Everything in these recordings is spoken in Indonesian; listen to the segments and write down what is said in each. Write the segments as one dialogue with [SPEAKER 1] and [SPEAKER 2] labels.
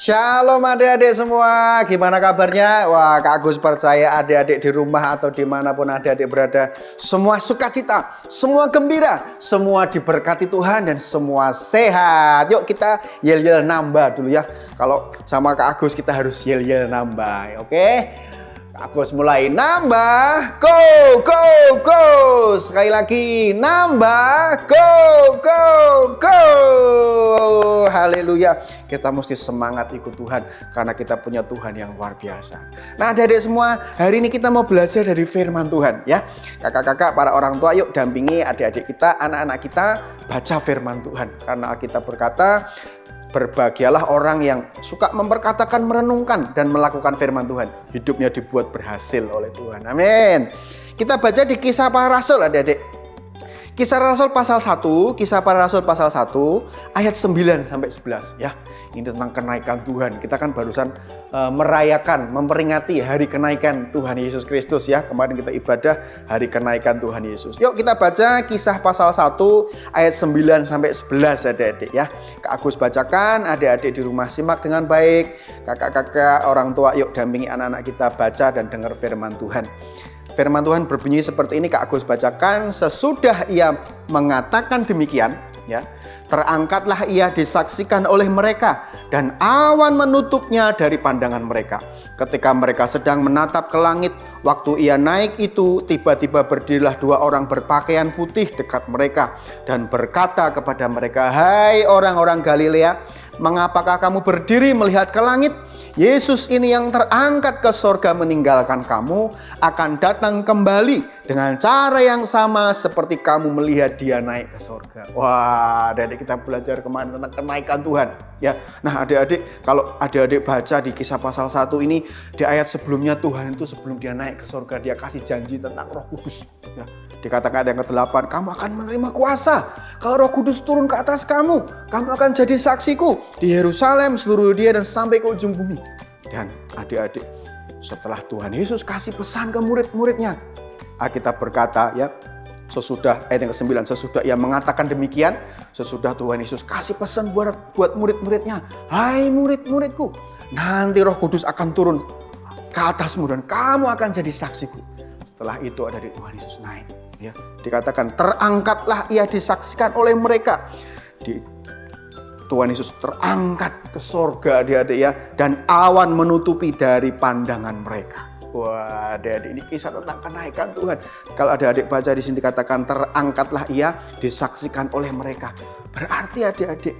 [SPEAKER 1] Shalom adik-adik semua, gimana kabarnya? Wah, Kak Agus percaya adik-adik di rumah atau dimanapun adik-adik berada, semua sukacita, semua gembira, semua diberkati Tuhan dan semua sehat. Yuk kita yel-yel nambah dulu ya. Kalau sama Kak Agus kita harus yel-yel nambah, oke? Kak Agus mulai nambah, go, go, go. Sekali lagi nambah, go, go, go. Haleluya. Kita mesti semangat ikut Tuhan karena kita punya Tuhan yang luar biasa. Nah, adik-adik semua, hari ini kita mau belajar dari firman Tuhan ya. Kakak-kakak, para orang tua, yuk dampingi adik-adik kita, anak-anak kita baca firman Tuhan. Karena kita berkata, berbahagialah orang yang suka memperkatakan, merenungkan, dan melakukan firman Tuhan. Hidupnya dibuat berhasil oleh Tuhan. Amin. Kita baca di Kisah Para Rasul, adik-adik. Kisah Rasul pasal 1, Kisah Para Rasul pasal 1, ayat 9 sampai 11 ya. Ini tentang kenaikan Tuhan. Kita kan barusan merayakan, memperingati hari kenaikan Tuhan Yesus Kristus ya. Kemarin kita ibadah hari kenaikan Tuhan Yesus. Yuk kita baca Kisah pasal 1 ayat 9 sampai 11 adik-adik ya. Kak Agus bacakan, adik-adik di rumah simak dengan baik. Kakak-kakak, orang tua, yuk dampingi anak-anak kita baca dan dengar firman Tuhan. Firman Tuhan berbunyi seperti ini, Kak Agus bacakan. Sesudah ia mengatakan demikian, ya, terangkatlah ia disaksikan oleh mereka, dan awan menutupnya dari pandangan mereka. Ketika mereka sedang menatap ke langit, waktu ia naik itu, tiba-tiba berdirilah dua orang berpakaian putih dekat mereka, dan berkata kepada mereka, "Hai orang-orang Galilea, mengapakah kamu berdiri melihat ke langit? Yesus ini yang terangkat ke sorga meninggalkan kamu akan datang kembali dengan cara yang sama seperti kamu melihat dia naik ke sorga." Wah, adik-adik kita belajar kemarin tentang kenaikan Tuhan ya. Nah, adik-adik, kalau adik-adik baca di Kisah pasal 1 ini, di ayat sebelumnya Tuhan itu sebelum dia naik ke sorga, dia kasih janji tentang Roh Kudus ya. Dikatakan ayat yang ke-8, kamu akan menerima kuasa kalau Roh Kudus turun ke atas kamu. Kamu akan jadi saksiku di Yerusalem, seluruh Yudea dan sampai ke ujung bumi. Dan adik-adik, setelah Tuhan Yesus kasih pesan ke murid-muridnya, Alkitab berkata ya, sesudah ayat yang ke-9, sesudah ia mengatakan demikian, sesudah Tuhan Yesus kasih pesan buat murid-muridnya, hai murid-muridku, nanti Roh Kudus akan turun ke atasmu dan kamu akan jadi saksiku. Setelah itu ada di Tuhan Yesus naik ya. Dikatakan terangkatlah ia disaksikan oleh mereka. Tuhan Yesus terangkat ke sorga adik-adik ya, dan awan menutupi dari pandangan mereka. Wah, adik-adik, ini kisah tentang kenaikan Tuhan. Kalau adik-adik baca di sini dikatakan terangkatlah ia disaksikan oleh mereka. Berarti adik-adik,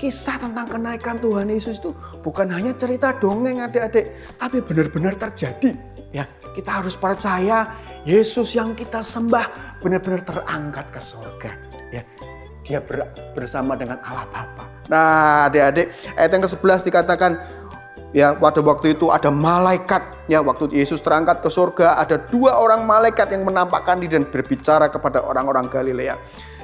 [SPEAKER 1] kisah tentang kenaikan Tuhan Yesus itu bukan hanya cerita dongeng adik-adik, tapi benar-benar terjadi. Ya, kita harus percaya Yesus yang kita sembah benar-benar terangkat ke sorga. Ya, dia bersama dengan Allah Bapa. Nah, adik-adik, ayat yang ke-11 dikatakan ya, pada waktu itu ada malaikat ya, waktu Yesus terangkat ke surga, ada dua orang malaikat yang menampakkan diri dan berbicara kepada orang-orang Galilea.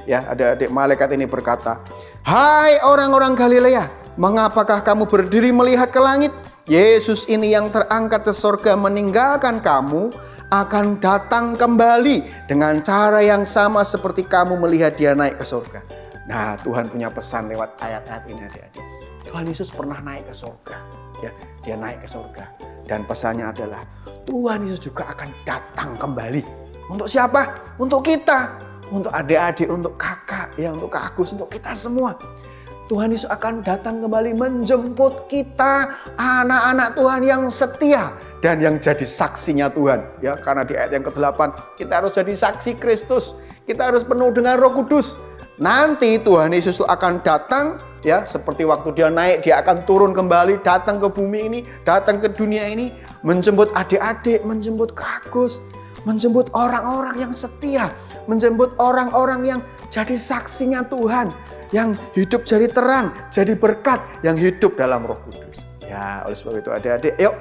[SPEAKER 1] Ya, adik-adik, malaikat ini berkata, "Hai orang-orang Galilea, mengapakah kamu berdiri melihat ke langit? Yesus ini yang terangkat ke surga meninggalkan kamu akan datang kembali dengan cara yang sama seperti kamu melihat dia naik ke surga." Nah, Tuhan punya pesan lewat ayat-ayat ini adik-adik. Tuhan Yesus pernah naik ke surga. Ya, dia naik ke surga. Dan pesannya adalah Tuhan Yesus juga akan datang kembali. Untuk siapa? Untuk kita. Untuk adik-adik, untuk kakak, ya, untuk Kak Agus, untuk kita semua. Tuhan Yesus akan datang kembali menjemput kita, anak-anak Tuhan yang setia dan yang jadi saksinya Tuhan. Ya, karena di ayat yang ke-8 kita harus jadi saksi Kristus. Kita harus penuh dengan Roh Kudus. Nanti Tuhan Yesus akan datang ya, seperti waktu dia naik, dia akan turun kembali, datang ke bumi ini, datang ke dunia ini, menjemput adik-adik, menjemput Kak Agus, menjemput orang-orang yang setia, menjemput orang-orang yang jadi saksinya Tuhan, yang hidup jadi terang, jadi berkat, yang hidup dalam Roh Kudus. Ya, oleh sebab itu adik-adik, yuk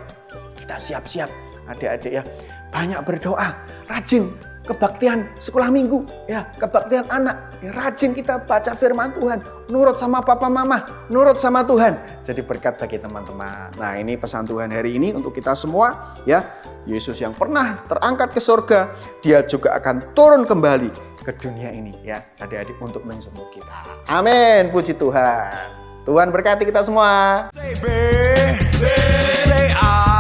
[SPEAKER 1] kita siap-siap adik-adik ya. Banyak berdoa, rajin kebaktian sekolah minggu, ya, kebaktian anak, ya, rajin kita baca firman Tuhan, nurut sama papa mama, nurut sama Tuhan. Jadi berkat bagi teman-teman. Nah, ini pesan Tuhan hari ini untuk kita semua, ya. Yesus yang pernah terangkat ke surga, dia juga akan turun kembali ke dunia ini, ya, adik-adik, untuk menjemput kita. Amin, puji Tuhan. Tuhan berkati kita semua.
[SPEAKER 2] Say, babe, say, I.